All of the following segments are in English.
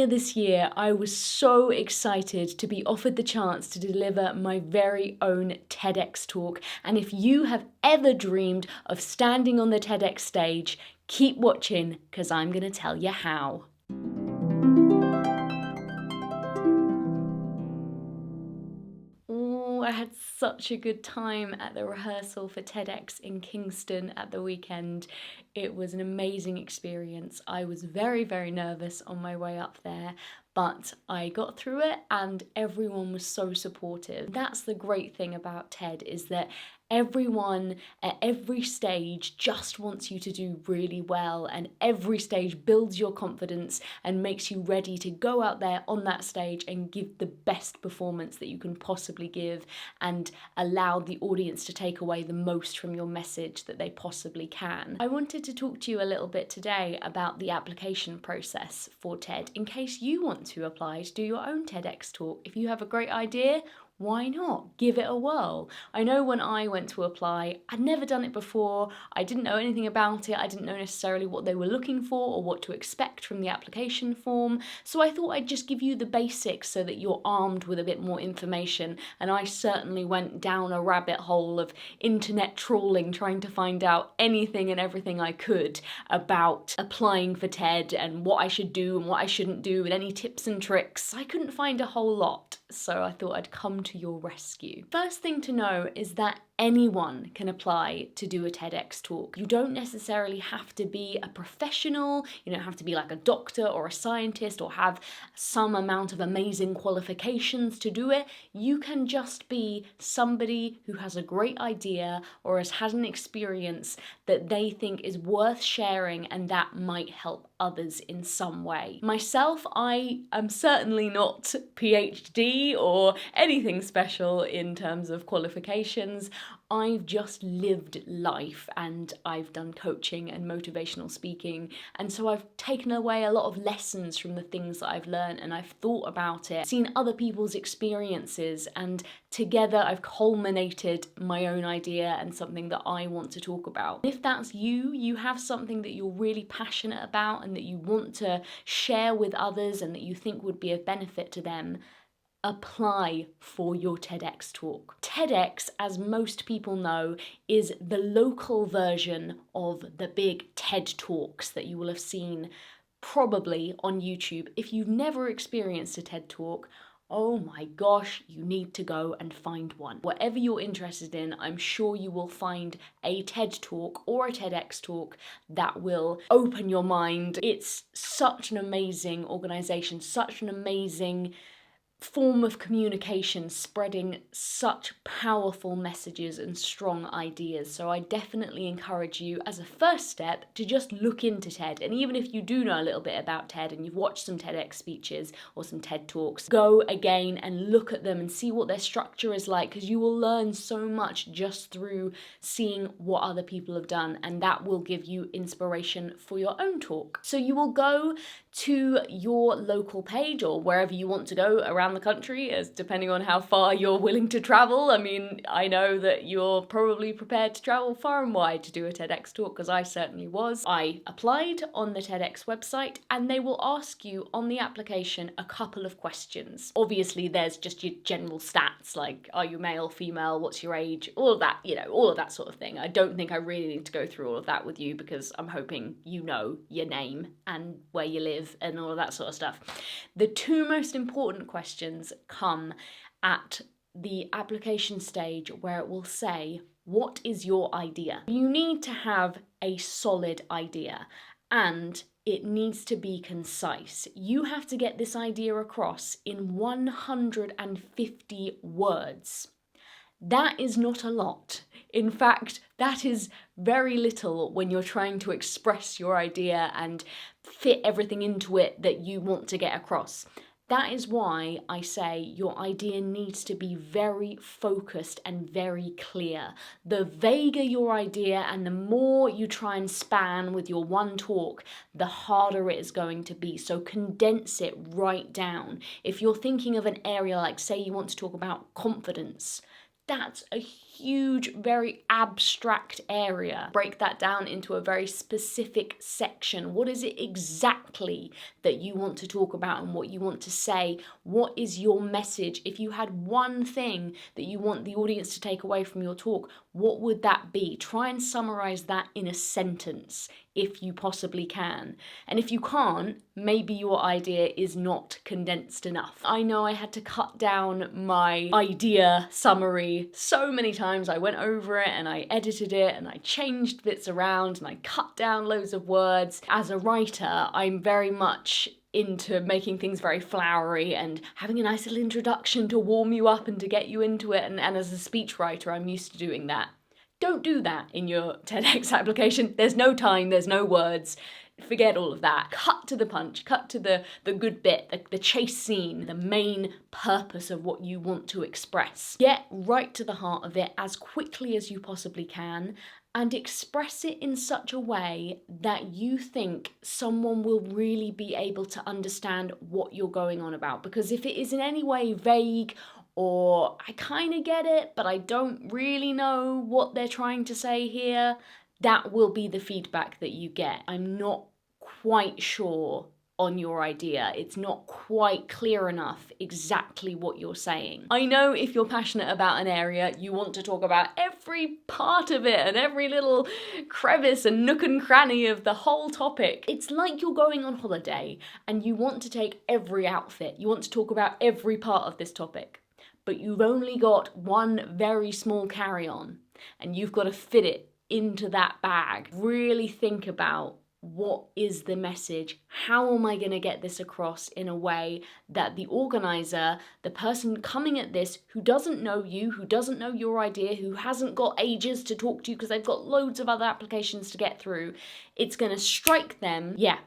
earlier this year, I was so excited to be offered the chance to deliver my very own TEDx talk. And if you have ever dreamed of standing on the TEDx stage, keep watching, because I'm going to tell you how. I had such a good time at the rehearsal for TEDx in Kingston at the weekend. It was an amazing experience. I was very, very nervous on my way up there, but I got through it and everyone was so supportive. That's the great thing about TED, is that everyone at every stage just wants you to do really well, and every stage builds your confidence and makes you ready to go out there on that stage and give the best performance that you can possibly give and allow the audience to take away the most from your message that they possibly can. I wanted to talk to you a little bit today about the application process for TED in case you want to apply to do your own TEDx talk. If you have a great idea, why not? Give it a whirl. I know when I went to apply, I'd never done it before. I didn't know anything about it. I didn't know necessarily what they were looking for or what to expect from the application form. So I thought I'd just give you the basics so that you're armed with a bit more information. And I certainly went down a rabbit hole of internet trawling, trying to find out anything and everything I could about applying for TED and what I should do and what I shouldn't do and any tips and tricks. I couldn't find a whole lot, so I thought I'd come to your rescue. First thing to know is that anyone can apply to do a TEDx talk. You don't necessarily have to be a professional, you don't have to be like a doctor or a scientist or have some amount of amazing qualifications to do it. You can just be somebody who has a great idea or has had an experience that they think is worth sharing and that might help others in some way. Myself, I am certainly not PhD or anything special in terms of qualifications. I've just lived life and I've done coaching and motivational speaking, and so I've taken away a lot of lessons from the things that I've learned, and I've thought about it, seen other people's experiences, and together I've culminated my own idea and something that I want to talk about. If that's you, you have something that you're really passionate about and that you want to share with others and that you think would be of benefit to them, apply for your TEDx talk. TEDx, as most people know, is the local version of the big TED Talks that you will have seen probably on YouTube. If you've never experienced a TED Talk, oh my gosh, you need to go and find one. Whatever you're interested in, I'm sure you will find a TED Talk or a TEDx talk that will open your mind. It's such an amazing organization, such an amazing form of communication, spreading such powerful messages and strong ideas. So I definitely encourage you as a first step to just look into TED. And even if you do know a little bit about TED and you've watched some TEDx speeches or some TED Talks, go again and look at them and see what their structure is like, because you will learn so much just through seeing what other people have done, and that will give you inspiration for your own talk. So you will go to your local page or wherever you want to go around the country, as depending on how far you're willing to travel. I mean, I know that you're probably prepared to travel far and wide to do a TEDx talk, because I certainly was. I applied on the TEDx website, and they will ask you on the application a couple of questions. Obviously, there's just your general stats, like are you male, female, what's your age, all of that, all of that sort of thing. I don't think I really need to go through all of that with you, because I'm hoping you know your name and where you live and all of that sort of stuff. The two most important questions come at the application stage, where it will say, what is your idea? You need to have a solid idea, and it needs to be concise. You have to get this idea across in 150 words. That is not a lot. In fact, that is very little when you're trying to express your idea and fit everything into it that you want to get across. That is why I say your idea needs to be very focused and very clear. The vaguer your idea and the more you try and span with your one talk, the harder it is going to be. So condense it right down. If you're thinking of an area like, say you want to talk about confidence, That's a huge, very abstract area. Break that down into a very specific section. What is it exactly that you want to talk about and what you want to say? What is your message? If you had one thing that you want the audience to take away from your talk, what would that be? Try and summarize that in a sentence if you possibly can. And if you can't, maybe your idea is not condensed enough. I know I had to cut down my idea summary so many times. I went over it and I edited it and I changed bits around and I cut down loads of words. As a writer, I'm very much into making things very flowery and having a nice little introduction to warm you up and to get you into it. And as a speechwriter, I'm used to doing that. Don't do that in your TEDx application. There's no time, there's no words. Forget all of that. Cut to the punch, cut to the good bit, the chase scene, the main purpose of what you want to express. Get right to the heart of it as quickly as you possibly can and express it in such a way that you think someone will really be able to understand what you're going on about. Because if it is in any way vague or I kind of get it, but I don't really know what they're trying to say here, that will be the feedback that you get. I'm not quite sure on your idea. It's not quite clear enough exactly what you're saying. I know if you're passionate about an area, you want to talk about every part of it and every little crevice and nook and cranny of the whole topic. It's like you're going on holiday and you want to take every outfit. You want to talk about every part of this topic. But you've only got one very small carry-on and you've got to fit it into that bag. Really think about what is the message? How am I going to get this across in a way that the organizer, the person coming at this who doesn't know you, who doesn't know your idea, who hasn't got ages to talk to you because they've got loads of other applications to get through, it's going to strike them, yeah,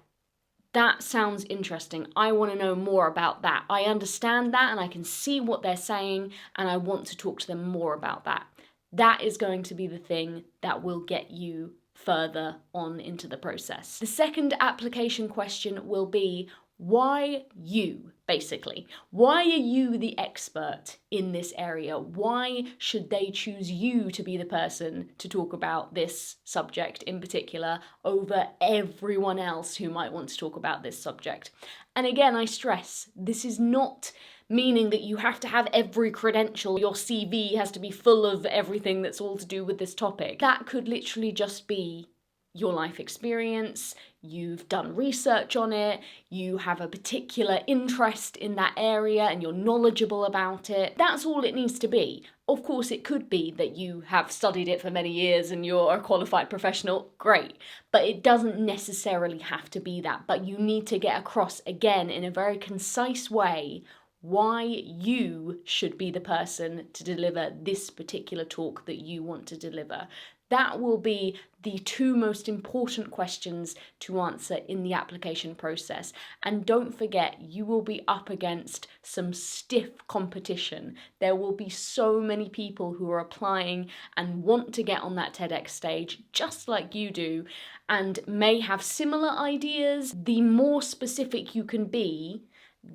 that sounds interesting. I want to know more about that. I understand that and I can see what they're saying and I want to talk to them more about that. That is going to be the thing that will get you further on into the process. The second application question will be, why you, basically? Why are you the expert in this area? Why should they choose you to be the person to talk about this subject in particular over everyone else who might want to talk about this subject? And again, I stress, this is not meaning that you have to have every credential, your CV has to be full of everything that's all to do with this topic. That could literally just be your life experience, you've done research on it, you have a particular interest in that area and you're knowledgeable about it. That's all it needs to be. Of course, it could be that you have studied it for many years and you're a qualified professional, great. But it doesn't necessarily have to be that. But you need to get across, again, in a very concise way, why you should be the person to deliver this particular talk that you want to deliver. That will be the two most important questions to answer in the application process. And don't forget, you will be up against some stiff competition. There will be so many people who are applying and want to get on that TEDx stage, just like you do, and may have similar ideas. The more specific you can be,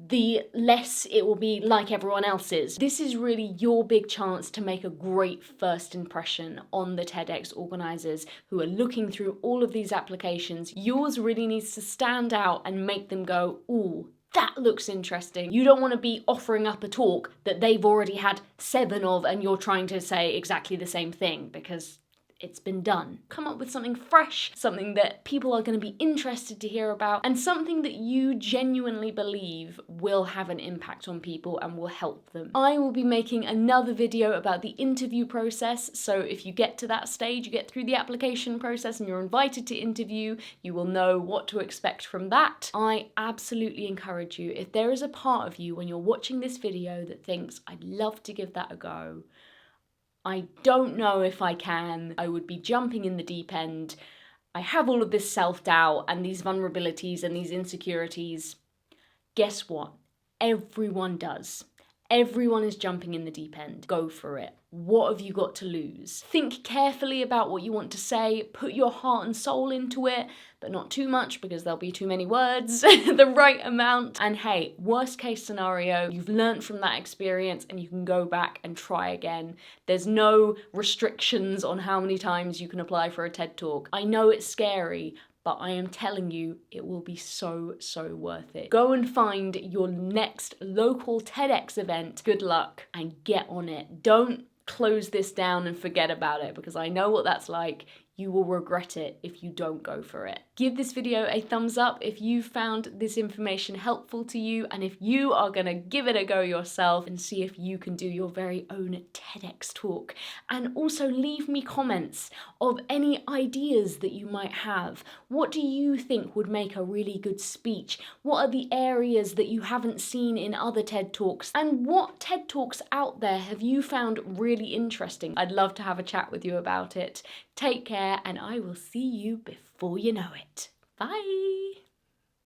the less it will be like everyone else's. This is really your big chance to make a great first impression on the TEDx organisers who are looking through all of these applications. Yours really needs to stand out and make them go, ooh, that looks interesting. You don't want to be offering up a talk that they've already had 7 of and you're trying to say exactly the same thing, because it's been done. Come up with something fresh, something that people are going to be interested to hear about, and something that you genuinely believe will have an impact on people and will help them. I will be making another video about the interview process, so if you get to that stage, you get through the application process and you're invited to interview, you will know what to expect from that. I absolutely encourage you, if there is a part of you when you're watching this video that thinks, I'd love to give that a go, I don't know if I can, I would be jumping in the deep end, I have all of this self-doubt and these vulnerabilities and these insecurities. Guess what? Everyone does. Everyone is jumping in the deep end. Go for it. What have you got to lose? Think carefully about what you want to say, put your heart and soul into it, but not too much because there'll be too many words, the right amount. And hey, worst case scenario, you've learned from that experience and you can go back and try again. There's no restrictions on how many times you can apply for a TED Talk. I know it's scary, but I am telling you, it will be so, so worth it. Go and find your next local TEDx event. Good luck and get on it. Don't close this down and forget about it, because I know what that's like. You will regret it if you don't go for it. Give this video a thumbs up if you found this information helpful to you, and if you are gonna give it a go yourself and see if you can do your very own TEDx talk. And also leave me comments of any ideas that you might have. What do you think would make a really good speech? What are the areas that you haven't seen in other TED Talks? And what TED Talks out there have you found really interesting? I'd love to have a chat with you about it. Take care, and I will see you before you know it. Bye!